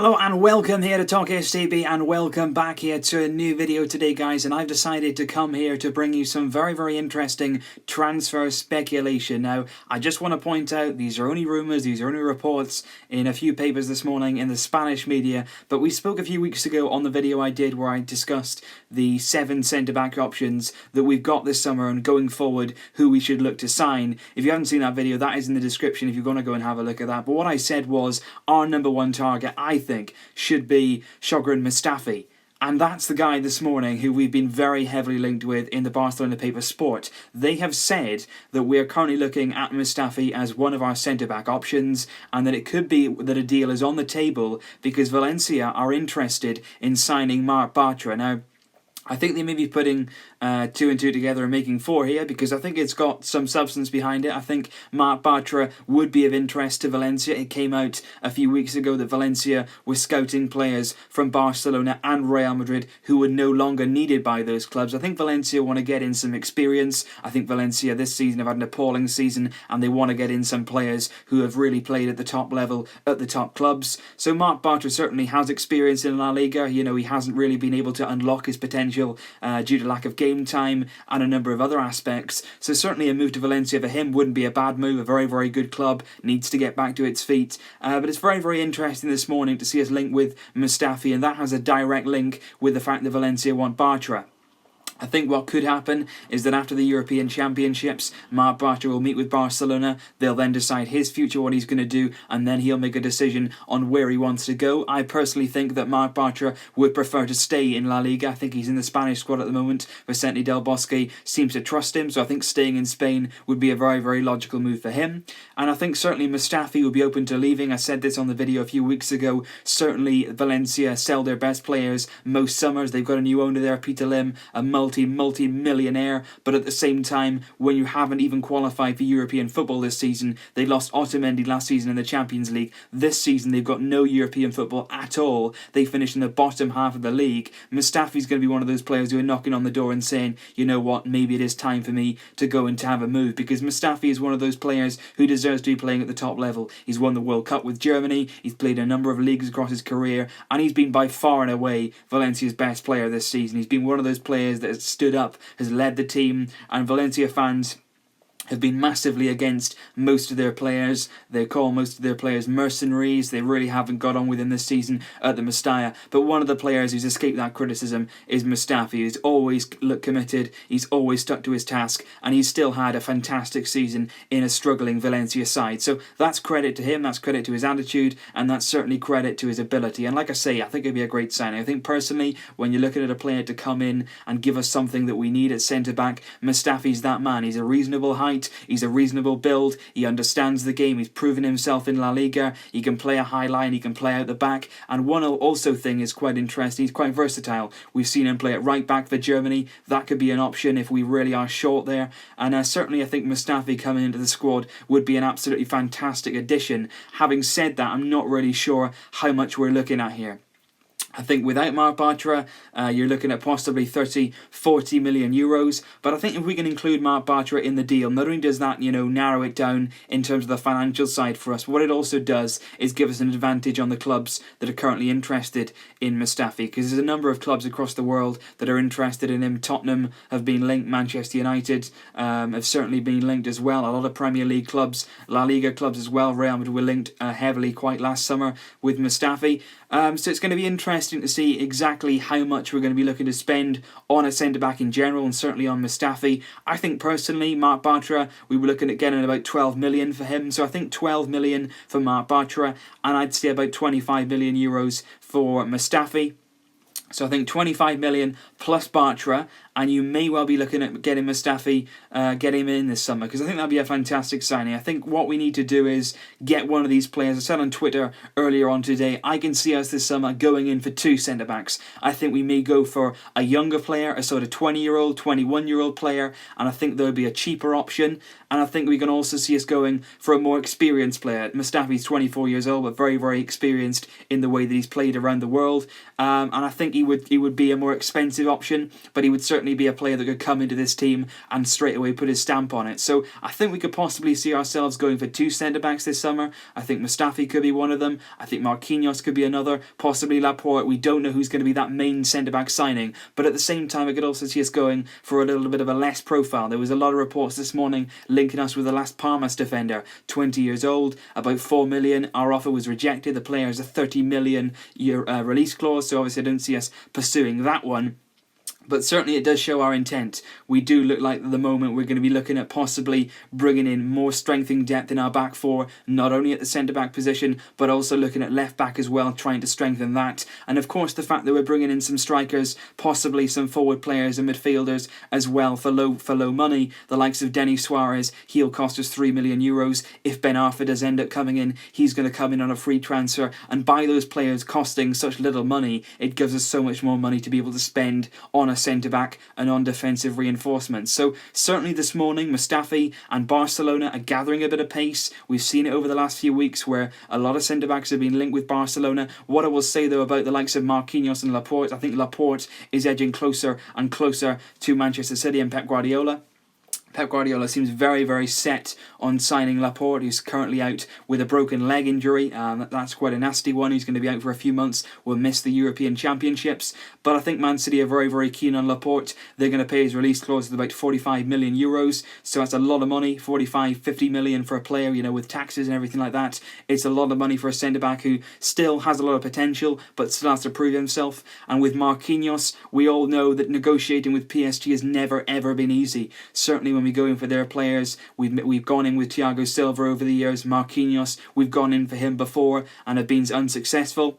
Hello and welcome here to Talk STB and welcome back here to a new video today, guys, and I've decided to come here to bring you some very interesting transfer speculation. Now, I just want to point out these are only rumours, these are only reports in a few papers this morning in the Spanish media, but we spoke a few weeks ago on the video I did where I discussed the 7 centre-back options that we've got this summer and going forward who we should look to sign. If you haven't seen that video, that is in the description if you're going to go and have a look at that. But what I said was our number one target, I think, should be Shkodran Mustafi. And that's the guy this morning who we've been very heavily linked with in the Barcelona paper Sport. They have said that we are currently looking at Mustafi as one of our centre-back options and that it could be that a deal is on the table because Valencia are interested in signing Marc Bartra. Now, I think they may be putting 2 and 2 together and making 4 here because I think it's got some substance behind it. I think Marc Bartra would be of interest to Valencia. It came out a few weeks ago that Valencia was scouting players from Barcelona and Real Madrid who were no longer needed by those clubs. I think Valencia want to get in some experience. I think Valencia this season have had an appalling season and they want to get in some players who have really played at the top level at the top clubs. So Marc Bartra certainly has experience in La Liga. You know, he hasn't really been able to unlock his potential due to lack of game time and a number of other aspects. So certainly a move to Valencia for him wouldn't be a bad move. A very good club, needs to get back to its feet. But it's very interesting this morning to see us linked with Mustafi, and that has a direct link with the fact that Valencia want Bartra. I think what could happen is that after the European Championships, Marc Bartra will meet with Barcelona. They'll then decide his future, what he's going to do, and then he'll make a decision on where he wants to go. I personally think that Marc Bartra would prefer to stay in La Liga. I think he's in the Spanish squad at the moment. Vicente Del Bosque seems to trust him, so I think staying in Spain would be a very logical move for him. And I think certainly Mustafi would be open to leaving. I said this on the video a few weeks ago. Certainly Valencia sell their best players most summers. They've got a new owner there, Peter Lim, a multi-millionaire, but at the same time, when you haven't even qualified for European football this season, they lost Otamendi last season in the Champions League. This season, they've got no European football at all. They finished in the bottom half of the league. Mustafi's going to be one of those players who are knocking on the door and saying, you know what, maybe it is time for me to go and to have a move, because Mustafi is one of those players who deserves to be playing at the top level. He's won the World Cup with Germany, he's played a number of leagues across his career, and he's been by far and away Valencia's best player this season. He's been one of those players that has stood up, has led the team, and Valencia fans have been massively against most of their players. They call most of their players mercenaries. They really haven't got on with him this season at the Mestalla. But one of the players who's escaped that criticism is Mustafi. He's always looked committed, he's always stuck to his task, and he's still had a fantastic season in a struggling Valencia side. So that's credit to him, that's credit to his attitude, and that's certainly credit to his ability. And like I say, I think it'd be a great signing. I think personally, when you're looking at a player to come in and give us something that we need at centre-back, Mustafi's that man. He's a reasonable height, he's a reasonable build, he understands the game, he's proven himself in La Liga, he can play a high line, he can play out the back, and one also thing is quite interesting, he's quite versatile. We've seen him play at right back for Germany. That could be an option if we really are short there, and certainly I think Mustafi coming into the squad would be an absolutely fantastic addition. Having said that, I'm not really sure how much we're looking at here. I think without Marc Bartra, you're looking at possibly 30-40 million euros. But I think if we can include Marc Bartra in the deal, not only does that, narrow it down in terms of the financial side for us, what it also does is give us an advantage on the clubs that are currently interested in Mustafi. Because there's a number of clubs across the world that are interested in him. Tottenham have been linked, Manchester United have certainly been linked as well. A lot of Premier League clubs, La Liga clubs as well. Real Madrid were linked heavily quite last summer with Mustafi. So it's going to be interesting to see exactly how much we're going to be looking to spend on a centre-back in general, and certainly on Mustafi. I think personally, Marc Bartra, we were looking at getting about 12 million for him. So I think 12 million for Marc Bartra, and I'd say about 25 million euros for Mustafi. So I think 25 million plus Bartra, and you may well be looking at getting Mustafi, get him in this summer, because I think that'd be a fantastic signing. I think what we need to do is get one of these players. I said on Twitter earlier on today, I can see us this summer going in for 2 centre-backs. I think we may go for a younger player, a sort of 20-year-old, 21-year-old player, and I think there would be a cheaper option. And I think we can also see us going for a more experienced player. Mustafi's 24 years old, but very experienced in the way that he's played around the world. And I think he would be a more expensive option, but he would certainly be a player that could come into this team and straight away put his stamp on it. So I think we could possibly see ourselves going for 2 centre-backs this summer. I think Mustafi could be one of them. I think Marquinhos could be another. Possibly Laporte. We don't know who's going to be that main centre-back signing, but at the same time, I could also see us going for a little bit of a less profile. There was a lot of reports this morning linking us with the last Parmas defender, 20 years old, about 4 million. Our offer was rejected. The player has a 30 million year release clause, so obviously I don't see us pursuing that one. But certainly it does show our intent. We do look like at the moment we're going to be looking at possibly bringing in more strengthening depth in our back four, not only at the centre-back position, but also looking at left-back as well, trying to strengthen that. And of course the fact that we're bringing in some strikers, possibly some forward players and midfielders as well for low money, the likes of Denis Suarez, he'll cost us 3 million euros. If Ben Arfa does end up coming in, he's going to come in on a free transfer. And by those players costing such little money, it gives us so much more money to be able to spend on a centre-back and on defensive reinforcements. So certainly this morning, Mustafi and Barcelona are gathering a bit of pace. We've seen it over the last few weeks where a lot of centre-backs have been linked with Barcelona. What I will say though about the likes of Marquinhos and Laporte, I think Laporte is edging closer and closer to Manchester City and Pep Guardiola. Pep Guardiola seems very, very set on signing Laporte, who's currently out with a broken leg injury. That's quite a nasty one. He's going to be out for a few months. Will miss the European Championships. But I think Man City are very, very keen on Laporte. They're going to pay his release clause of about 45 million euros. So that's a lot of money, 45, 50 million for a player, with taxes and everything like that. It's a lot of money for a centre-back who still has a lot of potential, but still has to prove himself. And with Marquinhos, we all know that negotiating with PSG has never, ever been easy. Certainly when we go in for their players, we've gone in with Thiago Silva over the years, Marquinhos, we've gone in for him before and have been unsuccessful.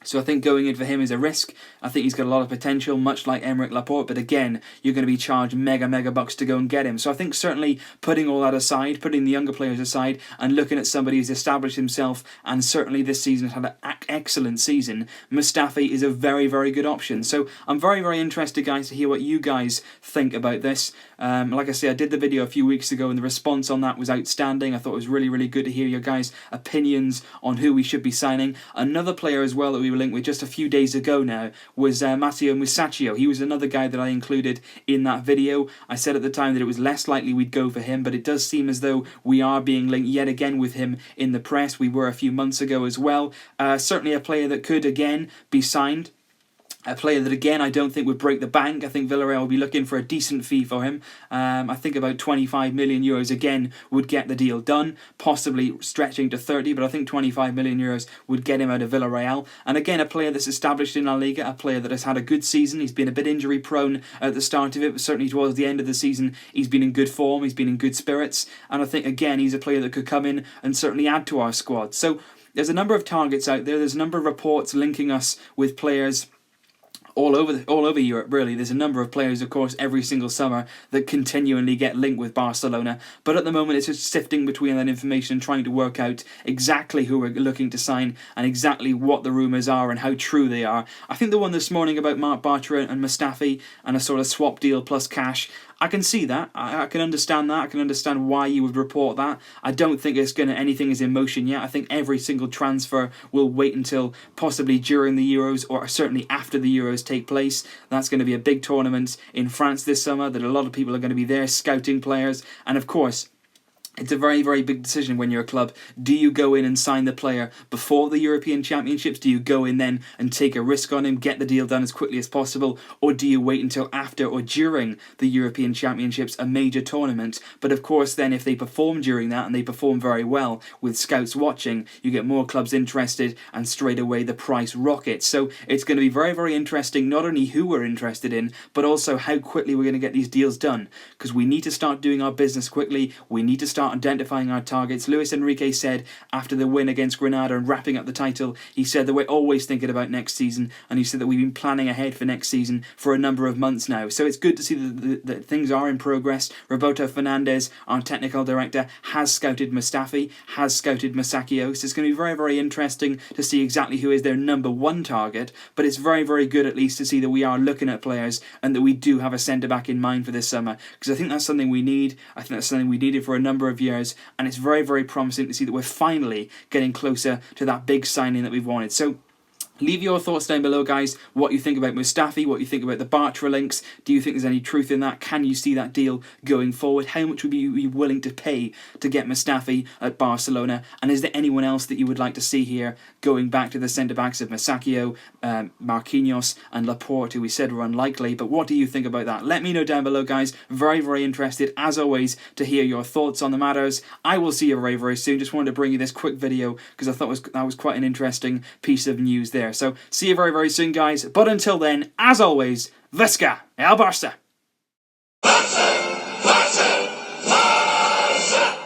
So I think going in for him is a risk. I think he's got a lot of potential, much like Aymeric Laporte, but again, you're going to be charged mega bucks to go and get him. So I think certainly putting all that aside, putting the younger players aside, and looking at somebody who's established himself, and certainly this season has had an excellent season, Mustafi is a very, very good option. So I'm very, very interested, guys, to hear what you guys think about this. Like I say, I did the video a few weeks ago, and the response on that was outstanding. I thought it was really, really good to hear your guys' opinions on who we should be signing. Another player as well that we were linked with just a few days ago now was Matteo Musacchio. He was another guy that I included in that video. I said at the time that it was less likely we'd go for him, but it does seem as though we are being linked yet again with him in the press. We were a few months ago as well. Certainly a player that could again be signed. A player that, again, I don't think would break the bank. I think Villarreal will be looking for a decent fee for him. I think about 25 million euros, again, would get the deal done, possibly stretching to 30, but I think 25 million euros would get him out of Villarreal. And again, a player that's established in La Liga, a player that has had a good season. He's been a bit injury-prone at the start of it, but certainly towards the end of the season, he's been in good form, he's been in good spirits. And I think, again, he's a player that could come in and certainly add to our squad. So there's a number of targets out there. There's a number of reports linking us with players all over Europe, really. There's a number of players, of course, every single summer that continually get linked with Barcelona. But at the moment, it's just sifting between that information and trying to work out exactly who we're looking to sign and exactly what the rumours are and how true they are. I think the one this morning about Marc Bartra and Mustafi and a sort of swap deal plus cash, I can see that. I can understand that. I can understand why you would report that. I don't think anything is in motion yet. I think every single transfer will wait until possibly during the Euros or certainly after the Euros take place. That's going to be a big tournament in France this summer that a lot of people are going to be there scouting players. And of course, it's a very, very big decision when you're a club. Do you go in and sign the player before the European Championships? Do you go in then and take a risk on him, get the deal done as quickly as possible? Or do you wait until after or during the European Championships, a major tournament? But of course then if they perform during that and they perform very well with scouts watching, you get more clubs interested and straight away the price rockets. So it's going to be very, very interesting, not only who we're interested in, but also how quickly we're going to get these deals done. Because we need to start doing our business quickly. We need to start identifying our targets. Luis Enrique said after the win against Granada and wrapping up the title, he said that we're always thinking about next season, and he said that we've been planning ahead for next season for a number of months now. So it's good to see that things are in progress. Roberto Fernandez, our technical director, has scouted Mustafi, has scouted Musacchio. So it's going to be very, very interesting to see exactly who is their number one target, but it's very, very good at least to see that we are looking at players and that we do have a centre-back in mind for this summer, because I think that's something we need. I think that's something we needed for a number of years, and it's very, very promising to see that we're finally getting closer to that big signing that we've wanted. So Leave your thoughts down below, guys, what you think about Mustafi, what you think about the Bartra links. Do you think there's any truth in that? Can you see that deal going forward? How much would you be willing to pay to get Mustafi at Barcelona? And is there anyone else that you would like to see here going back to the centre-backs of Masaccio, Marquinhos and Laporte, who we said were unlikely? But what do you think about that? Let me know down below, guys. Very, very interested, as always, to hear your thoughts on the matters. I will see you very, very soon. Just wanted to bring you this quick video because I thought that was quite an interesting piece of news there. So see you very, very soon, guys. But until then, as always, Visca el Barça!